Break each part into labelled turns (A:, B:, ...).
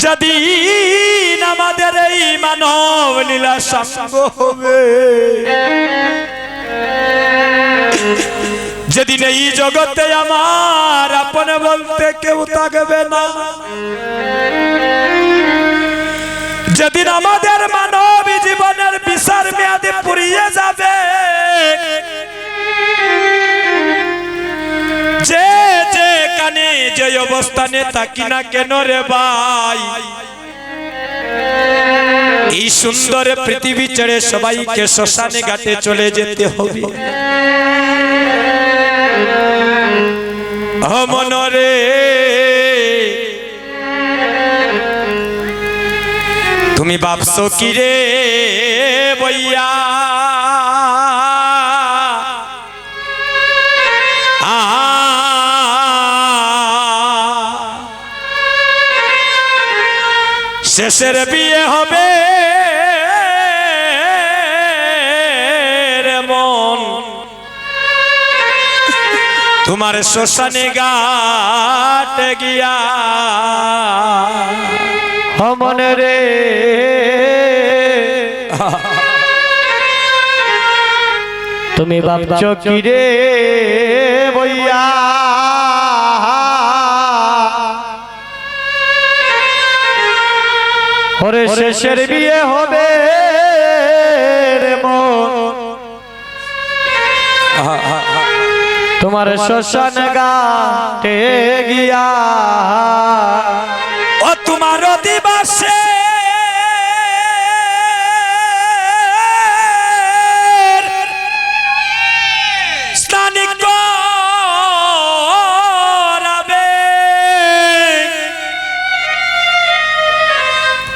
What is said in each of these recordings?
A: যেদিন আমাদের এই মানব লীলা সঙ্গ হবে, যেদিন এই জগতে আমার আপন বলতে কেউ থাকবে না, যেদিন আমাদের মানব জীবনের বিচার মেয়াদে ফুরিয়ে যাবে, যে যেখানে যে অবস্থানে থাকি না কেন রে ভাই, এই সুন্দর পৃথিবী ছেড়ে সবাইকে শ্মশানে ঘাটে চলে যেতে হবে। মনরে তুমি ভাবছো কি রে বইয়া, শেষের বিয়ে হবে রে মন, তোমার শ্মশানে ঘাটে গিয়া মনে রে
B: তুমি ভাবছো কি রে
A: বইয়া,
B: ওরে শেষের বিয়ে হবে রে মন, তোমার শ্মশান ঘাটে গিয়া
A: ও তোমার দিবসে স্নান করাবে,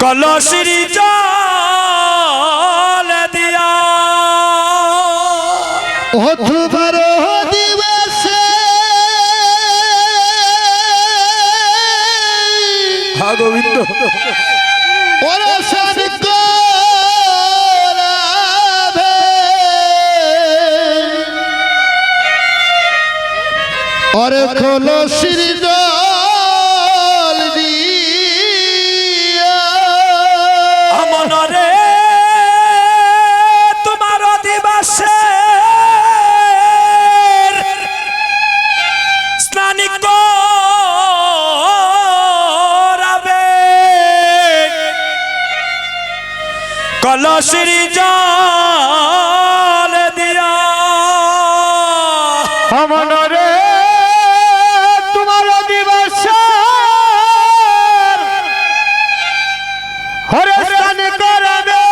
A: কলসির জল দিয়া
B: ও তোমার দিবসে
A: গোবিন্দ
B: পরশন করাবে, ওরে কলসির জল দিয়া
A: মনরে তোমার দিবসে স্নান করাবে, কলসির জল দিয়া
B: মনরে তোমার দিবস হরে স্নান করাবে,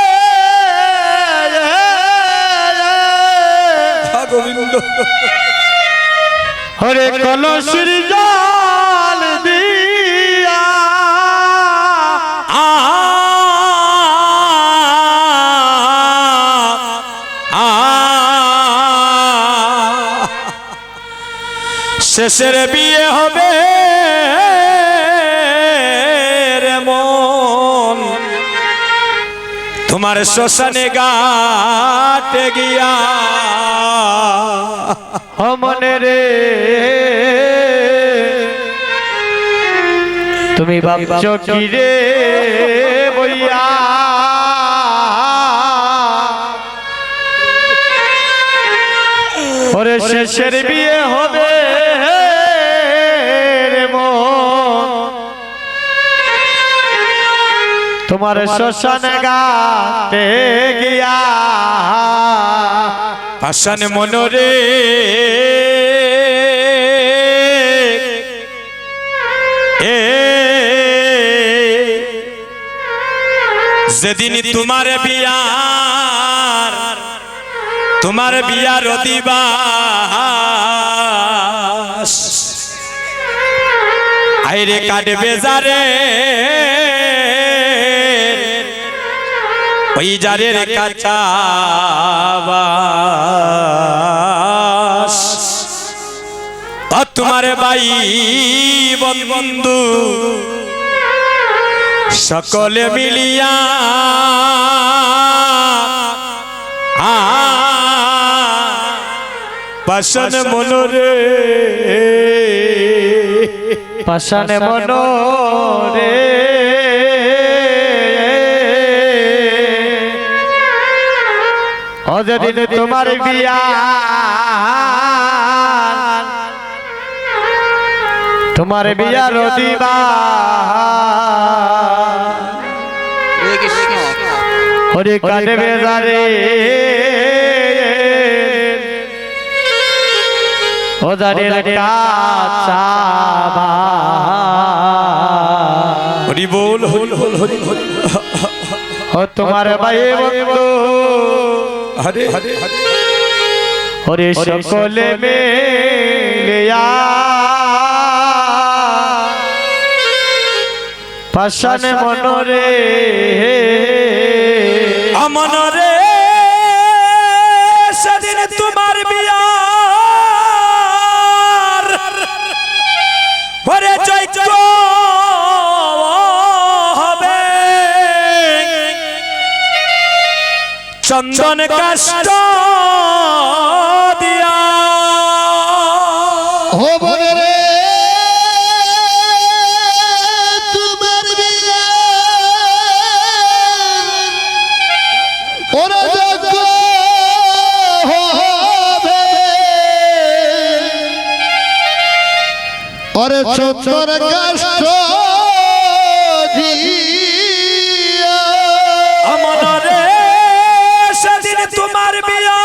A: গোবিন্দ
B: হরে কলসির জল দিয়া
A: শেষের বিয়ে হবে রে মন, তোমার শ্মশানে ঘাটে গিয়া
B: মনে রে তুমি ভাবছো কি রে বইয়া, ওরে শেষের বিয়ে হবে রে মন, তোমার শ্মশান ঘাটে গিয়া
A: পাষাণ মনরে যেদিন তোমার বিয়ার দিবাস আইরে কাটবে যারে ওই যারের কাছাবাস, তোমার ভাই বন্ধু সকলে মিলিয়া পাষাণ মনরে
B: পাষাণ মনরে যেদিন তোমার বিয়া তোমার বিয়ার দিবা হরে কাটবে রে ও জানে কাঁচা
A: হরি বল হরি বল হরি বল
B: ও তোমার ভাই বন্ধু
A: হরে হরে
B: হরে সকলে মিলিয়া পাশান মনরে
A: আমনরে সেদিন তোমার বিয়া হরে যজ্ঞ হবে চন্দন কাষ্ঠ দিয়া
C: হবে রে তোমার বিয়া ওরা যজ্ঞ হবে ওরে চন্দন কাষ্ঠ দিয়া
A: আমনরে সেদিন তোমার বিয়া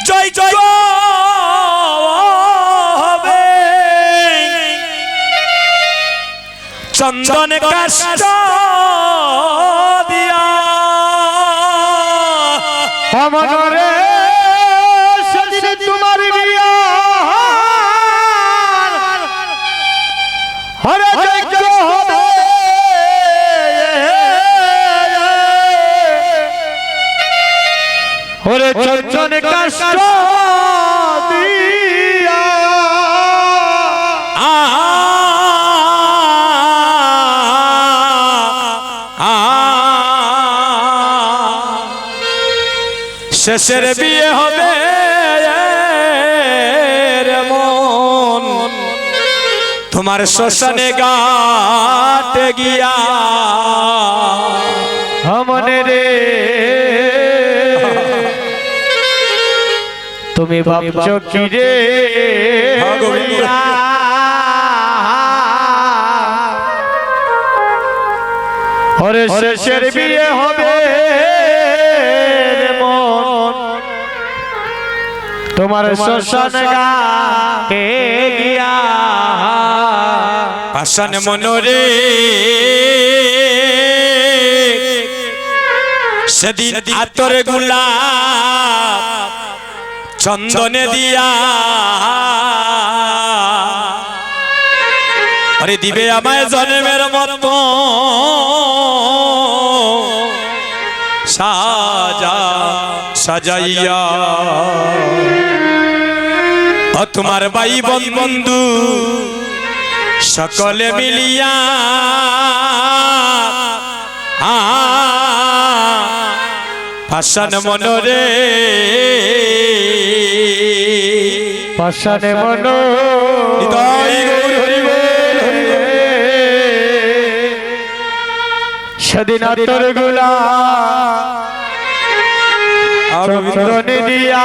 A: জয় জয় হবে চন্দন কাষ্ঠ দিয়া
B: মনরে সেদিন তোমার বিয়া হরে যজ্ঞ হবে হরে চন্দন কাষ্ঠ দিয়া
A: শেষের বিয়ে হবে রে মন তোমার শ্মশানে ঘাটে গিয়া
B: মনে রে তুমি ভাবছো কি রে হরে শেষের বিয়ে হবে রে মন তোমার শ্মশান ঘাটে গিয়া
A: পাষাণ মনরে সেদিন আতর গোলাপ চন্দনে দিয়া আরে দিবে আমায় জন্মের মতো সাজা সাজাইয়া ও তোমার ভাই বন্ধু সকলে মিলিয়া পাষাণ মনরে
B: পাষাণ মন
A: হৃদয় গৌর হরি বল হরি বল।
B: সেদিন আতর গুলা চন্দনে দিয়া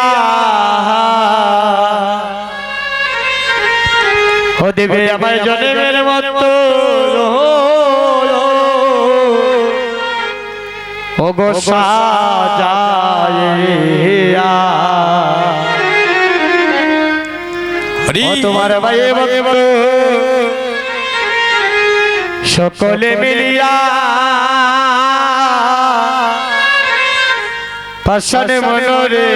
B: ও দেবে আমার জন্মের মতো ও গো সাজাইয়া
A: হরি
B: ও তোমার ভাই বন্ধু সকলে মিলিয়া পাষাণ মনরে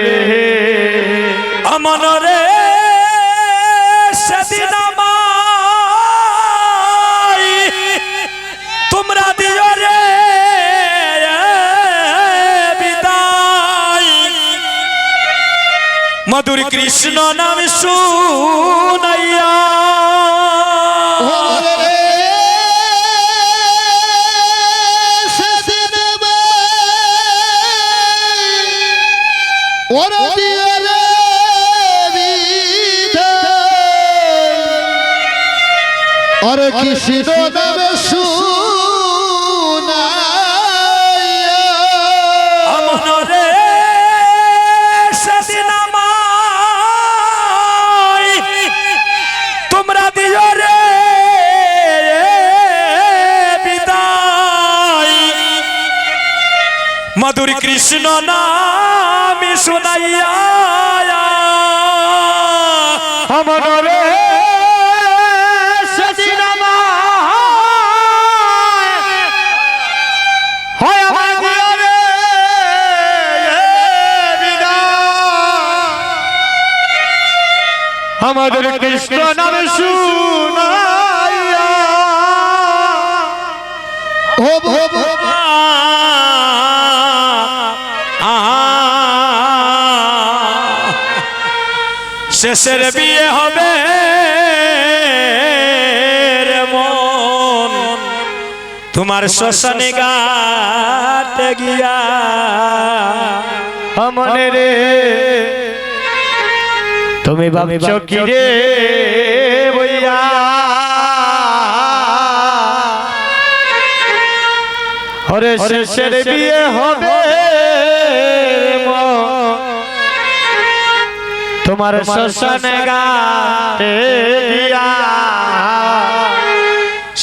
A: আমনরে সেদিন আমায় তোমরা দিও রে বিদায় মধুর কৃষ্ণ নাম শুনাইয়া
C: ওরা দিয়ে রে বিধান আর কৃষ্ণ নামে শুনাইয়া
A: মধুর কৃষ্ণ নাম শুনাইয়া
B: মনরে সেদিন হয় আমার ঘরে আমাদের কৃষ্ণ নাম শুনাইয়া
C: হোব হোব হোব
A: শেষের বিয়ে হবে রে মন তোমার শ্মশানে ঘাটে গিয়া
B: মনে রে তুমি ভাবছো কি রে বইয়া হরে শেষের বিয়ে হবে তোমার শ্মশানে ঘাটে গিয়া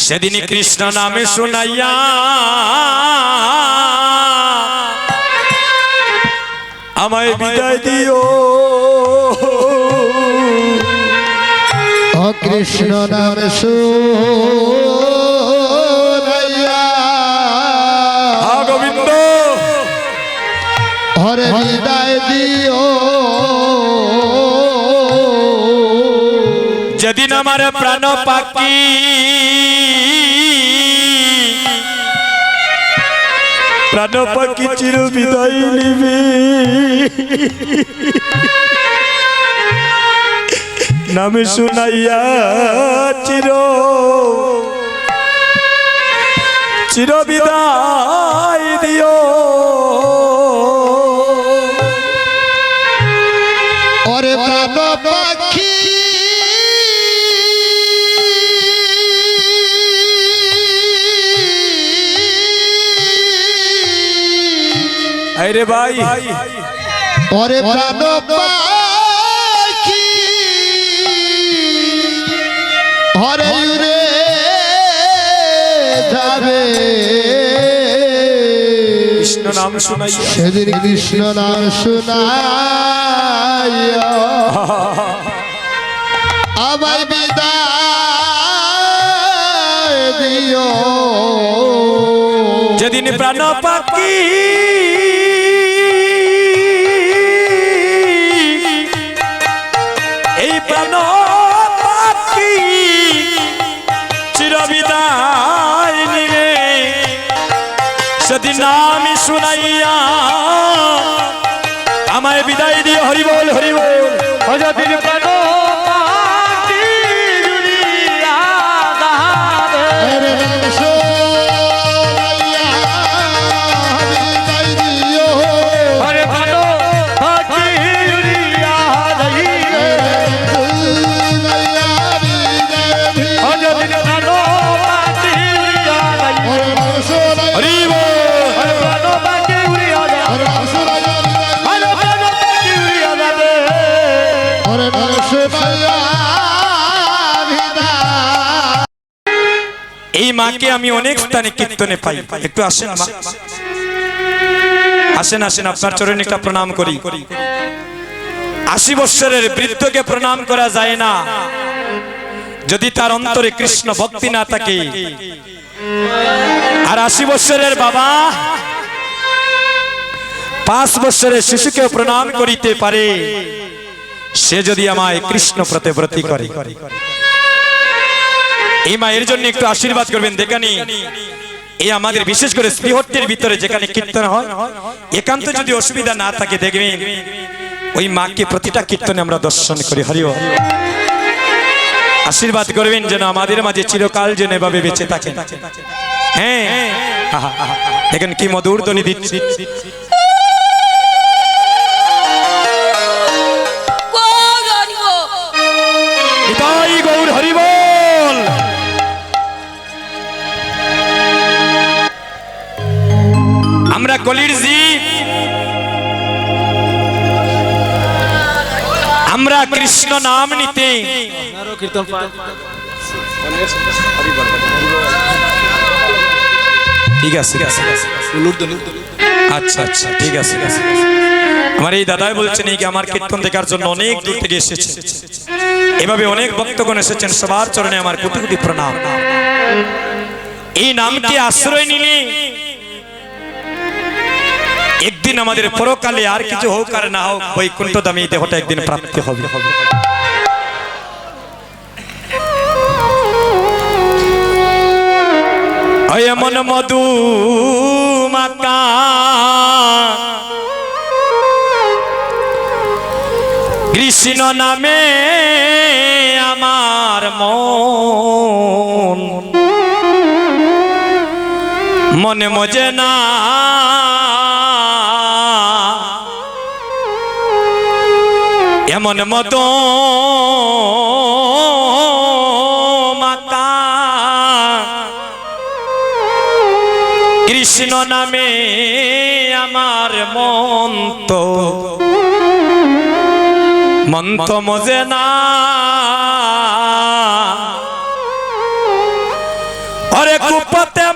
A: সেদিন কৃষ্ণ নামে শুনাইয়া আমায় বিদায় দিও
C: কৃষ্ণ নাম শুনাইয়া
A: গোবিন্দ
C: হরে বিদায় দিও
A: যেদিন আমার প্রাণ পাখি চির বিদায় নিবি নামে শুনাইয়া চির বিদায় দিও
C: ওরে প্রাণ পাখি
A: আরে ভাই
C: ওরে প্রাণ পাখি হরে রে যাবে
A: কৃষ্ণ নাম শুনাইয়া
C: সেদিন কৃষ্ণ নাম শুনাইয়া আমায় বিদায় দিও
A: যেদিন প্রাণ পাখি এই প্রাণ পাখি চির বিদায় নিবে সেদিন আমি শুনাইয়া আমায় বিদায় দিয়ে হরি বল হরি বল
B: অযদিন প্রাণ পাখি উড়িয়া যাবে।
C: হরে নাম শুনাইয়া বিদায় দিও
B: হরে প্রাণ পাখি উড়িয়া যাইবে।
C: শুনাইয়া বিদায় দিও
B: অযদিন প্রাণ পাখি উড়িয়া যাইবে।
C: হরে নাম শুনাইয়া
A: হরি বল
B: হরে প্রাণ পাখি উড়িয়া যাবে।
C: হরে নাম শুনাইয়া বিদায় দিও
B: হরে প্রাণ পাখি উড়িয়া যাবে।
C: হরে নাম শুনাইয়া বিদায়
A: এই মাকে আমি অনেক স্থানে কীর্তনে পাই একটু আসেন মা আসেন আসেন আপনার চরণে একটা প্রণাম করি 80 বৎসরের বৃদ্ধকে প্রণাম করা যায় না যদি তার অন্তরে কৃষ্ণ ভক্তি না থাকে আর 80 বৎসরের বাবা 5 বৎসরের শিশুকে প্রণাম করিতে পারে সে যদি আমায় কৃষ্ণ প্রতিব্রতী করে এই মায়ের জন্য একটু আশীর্বাদ করবেন দেখানি এই আমাদের বিশেষ করে শ্রীহট্টের ভিতরে যেখানে কীর্তন হয় একান্ত যদি অসুবিধা না থাকে দেখবেন ওই মাকে প্রতিটা কীর্তনে আমরা দর্শন করি হরি বল আশীর্বাদ করবেন যেন আমাদের মাঝে চিরকাল যেন এভাবে বেঁচে থাকেন হ্যাঁ দেখেন কি মধুর ধ্বনি দিচ্ছে নিতাই গৌর হরি বল আমরা কলির জীব আমরা কৃষ্ণ নাম নিতে ঠিক আছে আচ্ছা আচ্ছা ঠিক আছে আমার এই দাদাই বলছেন এই যে আমার কীর্তন দেখার জন্য অনেক দূর থেকে এসেছে এভাবে অনেক ভক্তগণ এসেছেন সবার চরণে আমার কোটি কোটি প্রণাম এই নামটি আশ্রয় নিলে একদিন আমাদের পরকালে আর কিছু হোক আর না হোক বৈকুণ্ঠ ধামে এই দেহটা একদিন প্রাপ্তি হবে এমন মধু মাকা কৃষ্ণ নামে আমার মন মনে মজে না এমন মতো মাতা কৃষ্ণ নামে আমার মন তো মজে না অরে কুপতে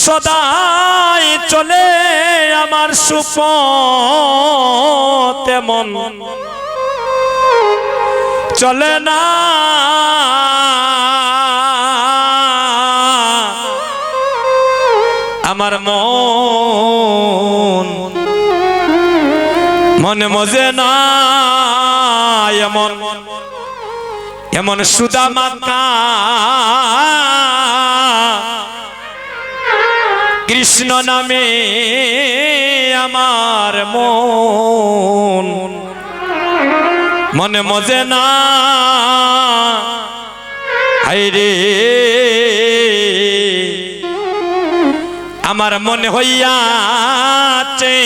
A: সদাই চলে আমার সুপথে মন চলে না আমার মন মনে মজে না এমন এমন সুদা মাতা কৃষ্ণ নামে আমার মন মনে মজে না আইরে আমার মনে হইয়াছে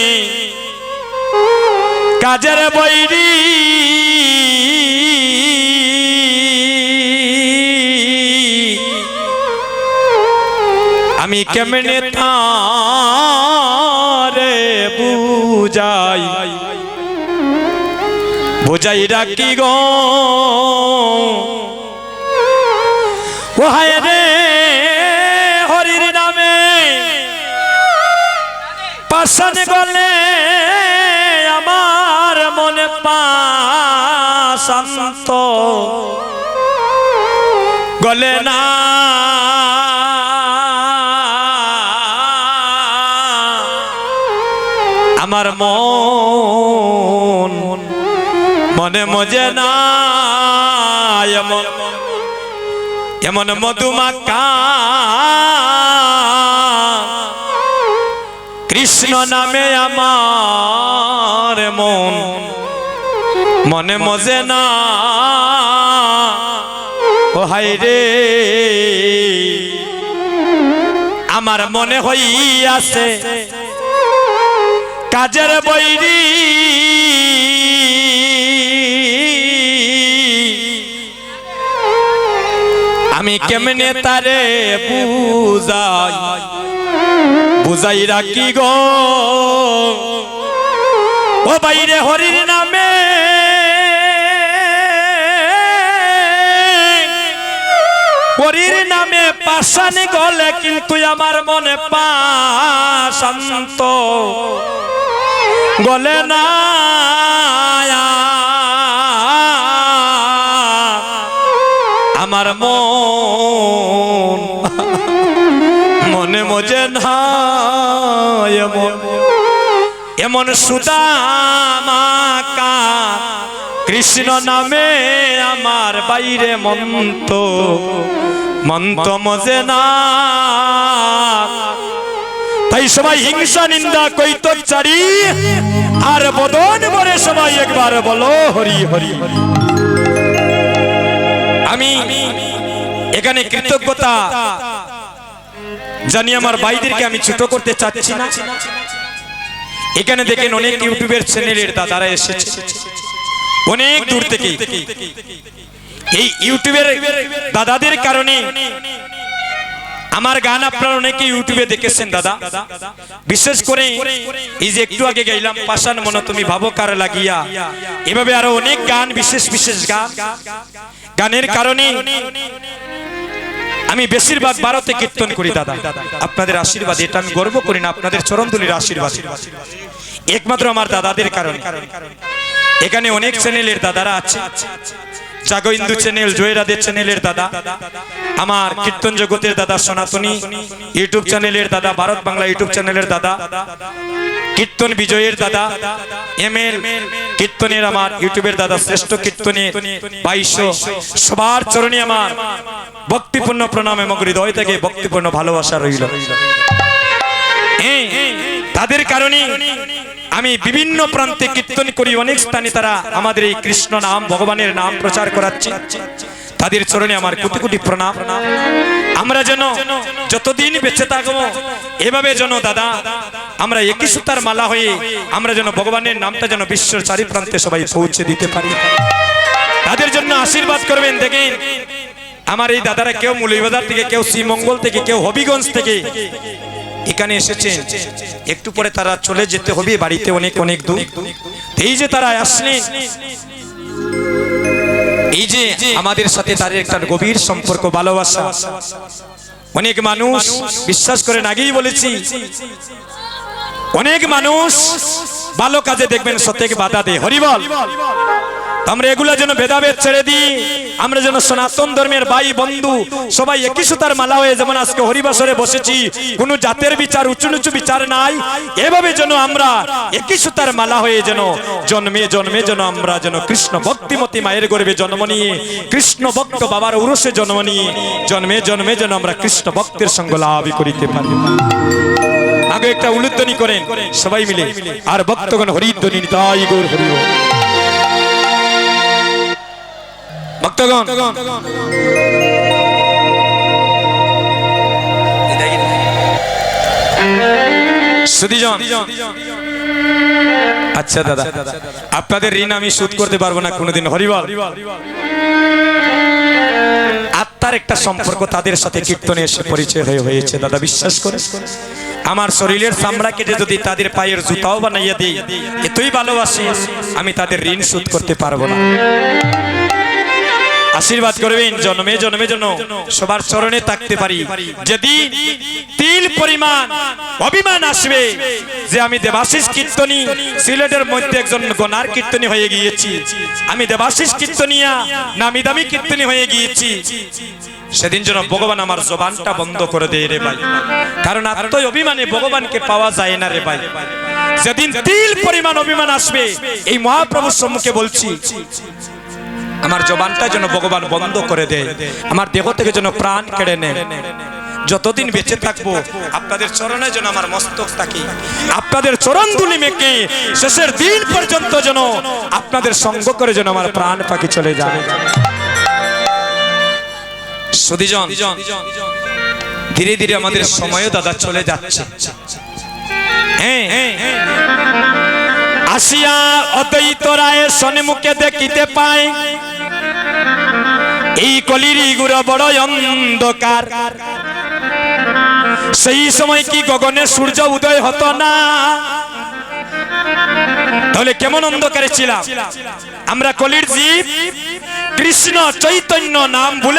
A: কাজের বৈরি আমি কেমনে তারে বুঝাই বুঝাই রাখি গো ও হায় রে হরির নামে পাশানে গলে আমার মনে পাশান্ত গলে না আমার মন মনে মজে না এমন এমন মধুমাকা কৃষ্ণ নামে আমার মন মনে মজে না ও হায় রে আমার মনে হইয়াছে কাজের বৈরি আমি কেমনে তারে বুঝাই বুঝাই রাখি গো ও বাইরে হরির নামে হরির নামে পাশানে গলে কিন্তু আমার মনে পাশান্ত গলে না আমার মন মনে মজে না এমন সুদামাকা কৃষ্ণ নামে আমার বাইরে মন্ত মজে না তাই সবাই হিংসা নিন্দা কৈতচারী আর বদন ভরে সবাই একবার বলো হরি হরি হরি। আমি এখানে কৃতজ্ঞতা জানি আমার ভাইদেরকে আমি ছোট করতে চাচ্ছি না। এখানে দেখেন অনেক ইউটিউবের চ্যানেলের দাদারা এসেছে অনেক দূর থেকে। এই ইউটিউবের দাদাদের কারণে আমার গান আপনারা অনেকে ইউটিউবে দেখেছেন দাদা, বিশেষ করে এই যে একটু আগে গাইলাম পাষাণ মন তুমি ভাবো কার লাগিয়া, এভাবে আরো অনেক গান, বিশেষ বিশেষ গান, গানের কারণে আমি বেশিরভাগ ভারতে কীর্তন করি দাদা। আপনাদের আশীর্বাদ, এটা আমি গর্ব করি না, আপনাদের চরণধুলির আশীর্বাদ, একমাত্র আমার দাদাদের কারণে। এখানে অনেক চ্যানেলের দাদারা আছে, জাগো হিন্দু চ্যানেল, জয়রাদের চ্যানেলের দাদা, আমার কীর্তন জগতের দাদা, সনাতনী ইউটিউব চ্যানেলের দাদা, ভারত বাংলা ইউটিউব চ্যানেলের দাদা, কীর্তন বিজয়ের দাদা, এমএল কীর্তনের আমার ইউটিউবের দাদা, শ্রেষ্ঠ কীর্তনের 2200, সবার চরণে আমার ভক্তিপূর্ণ প্রণাম এবং হৃদয় থেকে ভক্তিপূর্ণ ভালোবাসা রইল। তাদের কারণে আমি বিভিন্ন প্রান্তে কীর্তন করি, অনেক স্থানে তারা আমাদের এই কৃষ্ণ নাম, ভগবানের নাম প্রচার করাচ্ছে। তাদের চরণে আমার কোটি কোটি প্রণাম। আমরা যেন যতদিন বেঁচে থাকবো এভাবে যেন দাদা আমরা একই সুতার মালা হয়ে আমরা যেন ভগবানের নামটা যেন বিশ্বের চারি প্রান্তে সবাই পৌঁছে দিতে পারি। তাদের জন্য আশীর্বাদ করবেন। দেখেন আমার এই দাদারা কেউ মৌলভীবাজার থেকে, কেউ শ্রীমঙ্গল থেকে, কেউ হবিগঞ্জ থেকে এখানে এসেছেন। একটু পরে তারা চলে যেতে হবে বাড়িতে, অনেক অনেক দূর। এই যে তারা আসলেন, এই যে আমাদের সাথে তাদের একটা গভীর সম্পর্ক, ভালোবাসা। অনেক মানুষ বিশ্বাস করেন, আগেই বলেছি, অনেক মানুষ ভালো কাজে দেখবেন সত্যকে বাধা দেয়। হরিবল। আমরা এগুলা যেন ভেদাভেদ ছেড়ে দিই, আমরা যেন সনাতন ধর্মের ভাই বন্ধু সবাই একই সুতার মালা হয়ে, যেমন আজকে হরিবাসরে বসেছি, কোনো জাতের বিচার, উঁচু নিচু বিচার নাই, এভাবে যেন আমরা একই সুতার মালা হয়ে যেন জন্মে জন্মে যেন আমরা যেন কৃষ্ণ ভক্তিমতী মায়ের গর্ভে জন্ম নিয়ে, কৃষ্ণ ভক্ত বাবার উরসে জন্ম নিয়ে জন্মে জন্মে যেন আমরা কৃষ্ণ ভক্তের সঙ্গ লাভ করিতে পারি। আগে একটা উলুধ্বনি করেন সবাই মিলে, আর ভক্তগণ হরিধ্বনি নিতাই গৌর হরি। ভক্তগণ সুধীজন, আচ্ছা দাদা আপনাদের ঋণ আমি শোধ করতে পারবো না কোনোদিন। হরিবল। আত্মার একটা সম্পর্ক তাদের সাথে কীর্তনে এসে পরিচয় হয়েছে দাদা, বিশ্বাস করে। আমার শরীরের চামড়া কেটে যদি তাদের পায়ের জুতাও বানাইয়া দিই, এতই ভালোবাসি, আমি তাদের ঋণ শোধ করতে পারবো না। আশীর্বাদ করবেন জন্মে জন্মে যেন সবার চরণে থাকতে পারি। যদি তিল পরিমাণ অভিমান আসবে যে আমি দেবাশিস কীর্তনী, সিলেটের মধ্যে একজন গনার কীর্তনী হয়ে গিয়েছি, আমি দেবাশিস কীর্তনিয়া নামি দামি কীর্তনী হয়ে গিয়েছি, সেদিন যেন ভগবান আমার জবানটা বন্ধ করে দেয় রে ভাই। কারণ আত্মই অভিমানে ভগবানকে পাওয়া যায় না রে ভাই। যেদিন তিল পরিমাণ অভিমান আসবে, এই মহাপ্রভুর সম্মুখে বলছি, আমার জবানটা যেন ভগবান বন্ধ করে দেয়, আমার দেহ থেকে যেন প্রাণ কেড়ে নেয়। যতদিন বেঁচে থাকবো আপনাদের চরণে যেন আমার মস্তক থাকে, আপনাদের চরণ ধুলি মেখে শেষের দিন পর্যন্ত যেন আপনাদের সঙ্গ করে যেন আমার প্রাণ পাখি চলে যায়। সুধীজন, ধীরে ধীরে আমাদের সময়ও দাদা চলে যাচ্ছে। আসিয়া অদ্বৈত রায়ের সন্মুখে দেখিতে পায়, এই কলির গুড়া বড় অন্ধকার। সেই সময় কি গগনে সূর্য উদয় হতো না? তাহলে কেমন অন্ধকারে ছিলাম আমরা? কলির জীব কৃষ্ণ চৈতন্য নাম ভুলে